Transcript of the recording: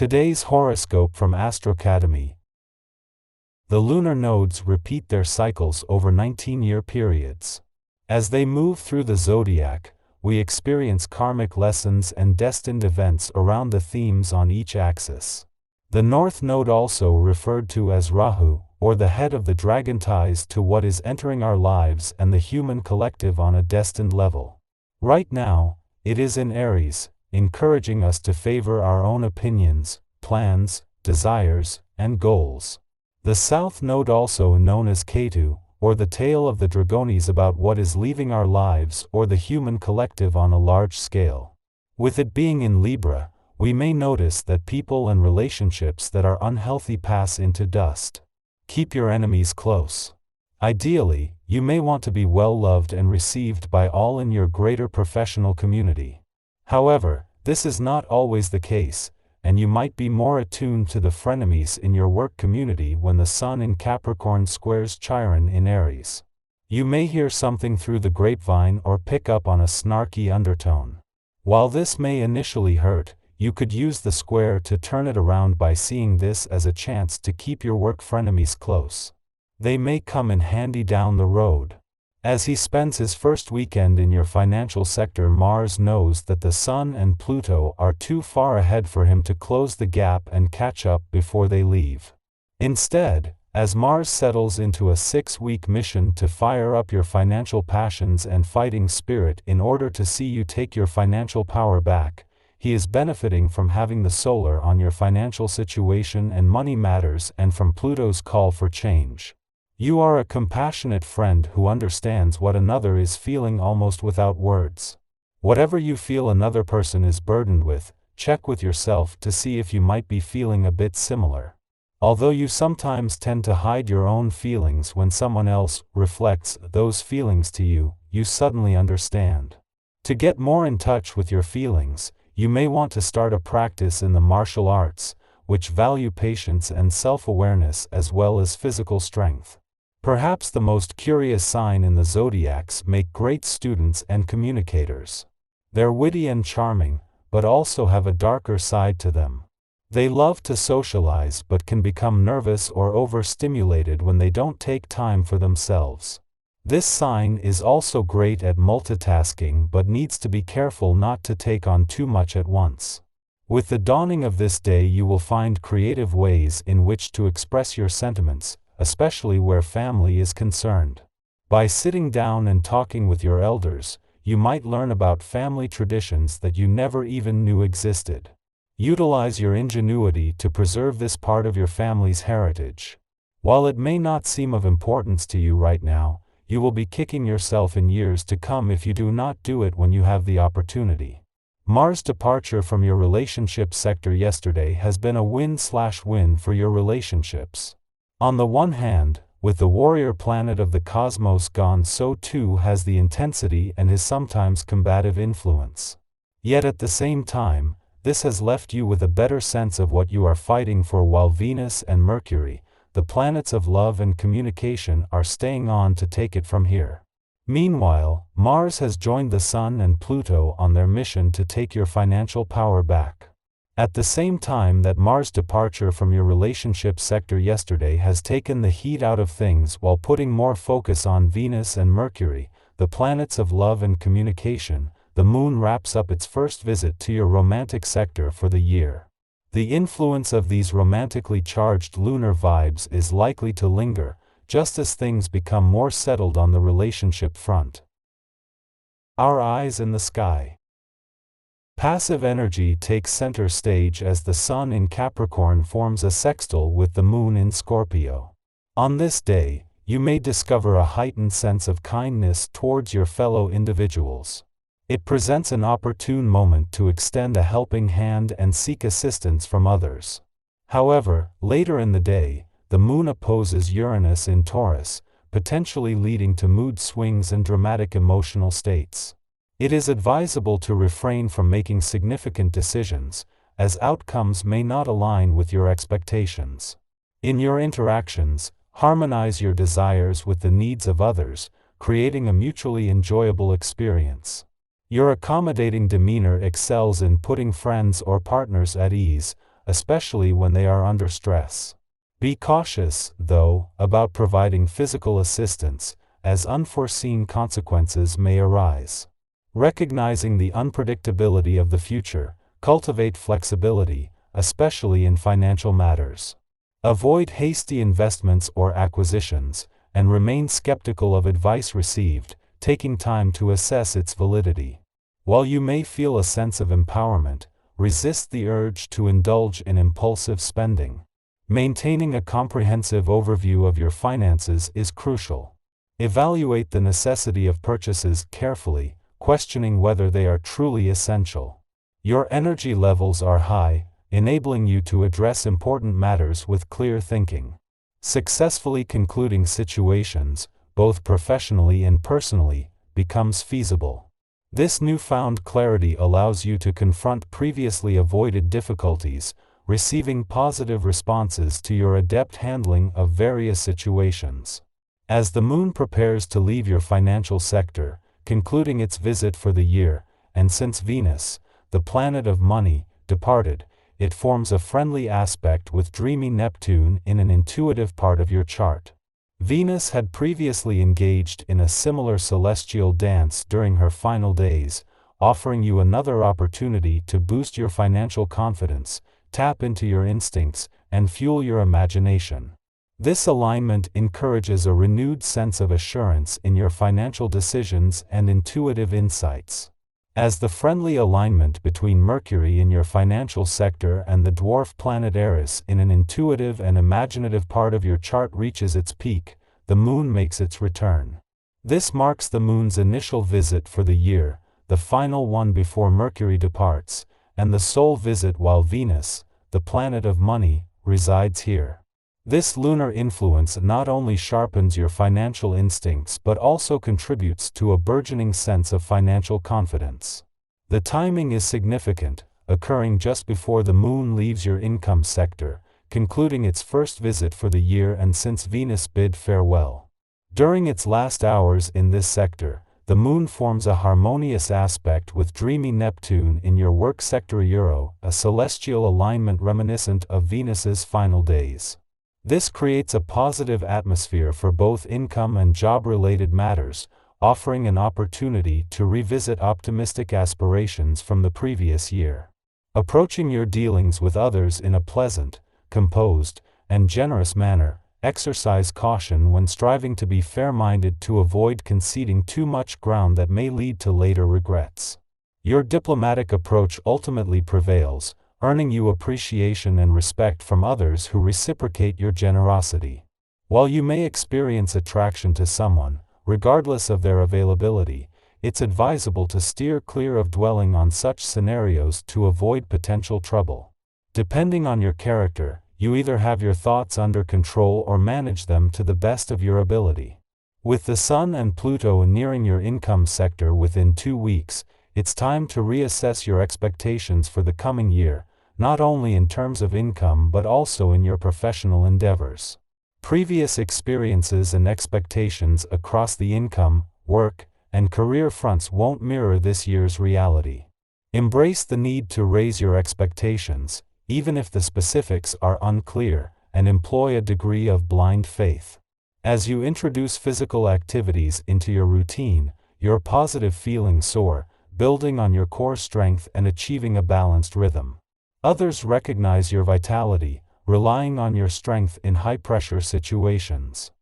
Today's horoscope from Astrocademy. The lunar nodes repeat their cycles over 19-year periods. As they move through the zodiac, we experience karmic lessons and destined events around the themes on each axis. The North Node, also referred to as Rahu, or the head of the dragon, ties to what is entering our lives and the human collective on a destined level. Right now, it is in Aries, encouraging us to favor our own opinions, plans, desires, and goals. The South Node, also known as Ketu, or the tail of the Dragones, about what is leaving our lives or the human collective on a large scale. With it being in Libra, we may notice that people and relationships that are unhealthy pass into dust. Keep your enemies close. Ideally, you may want to be well loved and received by all in your greater professional community. However, this is not always the case, and you might be more attuned to the frenemies in your work community when the Sun in Capricorn squares Chiron in Aries. You may hear something through the grapevine or pick up on a snarky undertone. While this may initially hurt, you could use the square to turn it around by seeing this as a chance to keep your work frenemies close. They may come in handy down the road. As he spends his first weekend in your financial sector, Mars knows that the Sun and Pluto are too far ahead for him to close the gap and catch up before they leave. Instead, as Mars settles into a 6-week mission to fire up your financial passions and fighting spirit in order to see you take your financial power back, he is benefiting from having the solar on your financial situation and money matters and from Pluto's call for change. You are a compassionate friend who understands what another is feeling almost without words. Whatever you feel another person is burdened with, check with yourself to see if you might be feeling a bit similar. Although you sometimes tend to hide your own feelings, when someone else reflects those feelings to you, you suddenly understand. To get more in touch with your feelings, you may want to start a practice in the martial arts, which value patience and self-awareness as well as physical strength. Perhaps the most curious sign in the zodiacs make great students and communicators. They're witty and charming, but also have a darker side to them. They love to socialize but can become nervous or overstimulated when they don't take time for themselves. This sign is also great at multitasking but needs to be careful not to take on too much at once. With the dawning of this day, you will find creative ways in which to express your sentiments, especially where family is concerned. By sitting down and talking with your elders, you might learn about family traditions that you never even knew existed. Utilize your ingenuity to preserve this part of your family's heritage. While it may not seem of importance to you right now, you will be kicking yourself in years to come if you do not do it when you have the opportunity. Mars' departure from your relationship sector yesterday has been a win-win for your relationships. On the one hand, with the warrior planet of the cosmos gone, so too has the intensity and his sometimes combative influence. Yet at the same time, this has left you with a better sense of what you are fighting for, while Venus and Mercury, the planets of love and communication, are staying on to take it from here. Meanwhile, Mars has joined the Sun and Pluto on their mission to take your financial power back. At the same time that Mars' departure from your relationship sector yesterday has taken the heat out of things while putting more focus on Venus and Mercury, the planets of love and communication, the Moon wraps up its first visit to your romantic sector for the year. The influence of these romantically charged lunar vibes is likely to linger, just as things become more settled on the relationship front. Our eyes in the sky. Passive energy takes center stage as the Sun in Capricorn forms a sextile with the Moon in Scorpio. On this day, you may discover a heightened sense of kindness towards your fellow individuals. It presents an opportune moment to extend a helping hand and seek assistance from others. However, later in the day, the Moon opposes Uranus in Taurus, potentially leading to mood swings and dramatic emotional states. It is advisable to refrain from making significant decisions, as outcomes may not align with your expectations. In your interactions, harmonize your desires with the needs of others, creating a mutually enjoyable experience. Your accommodating demeanor excels in putting friends or partners at ease, especially when they are under stress. Be cautious, though, about providing physical assistance, as unforeseen consequences may arise. Recognizing the unpredictability of the future, cultivate flexibility, especially in financial matters. Avoid hasty investments or acquisitions, and remain skeptical of advice received, taking time to assess its validity. While you may feel a sense of empowerment, resist the urge to indulge in impulsive spending. Maintaining a comprehensive overview of your finances is crucial. Evaluate the necessity of purchases carefully, questioning whether they are truly essential. Your energy levels are high, enabling you to address important matters with clear thinking. Successfully concluding situations, both professionally and personally, becomes feasible. This newfound clarity allows you to confront previously avoided difficulties, receiving positive responses to your adept handling of various situations. As the moon prepares to leave your financial sector, concluding its visit for the year, and since Venus, the planet of money, departed, it forms a friendly aspect with dreamy Neptune in an intuitive part of your chart. Venus had previously engaged in a similar celestial dance during her final days, offering you another opportunity to boost your financial confidence, tap into your instincts, and fuel your imagination. This alignment encourages a renewed sense of assurance in your financial decisions and intuitive insights. As the friendly alignment between Mercury in your financial sector and the dwarf planet Eris in an intuitive and imaginative part of your chart reaches its peak, the moon makes its return. This marks the moon's initial visit for the year, the final one before Mercury departs, and the sole visit while Venus, the planet of money, resides here. This lunar influence not only sharpens your financial instincts but also contributes to a burgeoning sense of financial confidence. The timing is significant, occurring just before the moon leaves your income sector, concluding its first visit for the year and since Venus bid farewell. During its last hours in this sector, the moon forms a harmonious aspect with dreamy Neptune in your work sector Euro, a celestial alignment reminiscent of Venus's final days. This creates a positive atmosphere for both income and job-related matters, offering an opportunity to revisit optimistic aspirations from the previous year. Approaching your dealings with others in a pleasant, composed, and generous manner, exercise caution when striving to be fair-minded to avoid conceding too much ground that may lead to later regrets. Your diplomatic approach ultimately prevails, earning you appreciation and respect from others who reciprocate your generosity. While you may experience attraction to someone, regardless of their availability, it's advisable to steer clear of dwelling on such scenarios to avoid potential trouble. Depending on your character, you either have your thoughts under control or manage them to the best of your ability. With the Sun and Pluto nearing your income sector within 2 weeks, it's time to reassess your expectations for the coming year, not only in terms of income but also in your professional endeavors. Previous experiences and expectations across the income, work, and career fronts won't mirror this year's reality. Embrace the need to raise your expectations, even if the specifics are unclear, and employ a degree of blind faith. As you introduce physical activities into your routine, your positive feelings soar, building on your core strength and achieving a balanced rhythm. Others recognize your vitality, relying on your strength in high-pressure situations.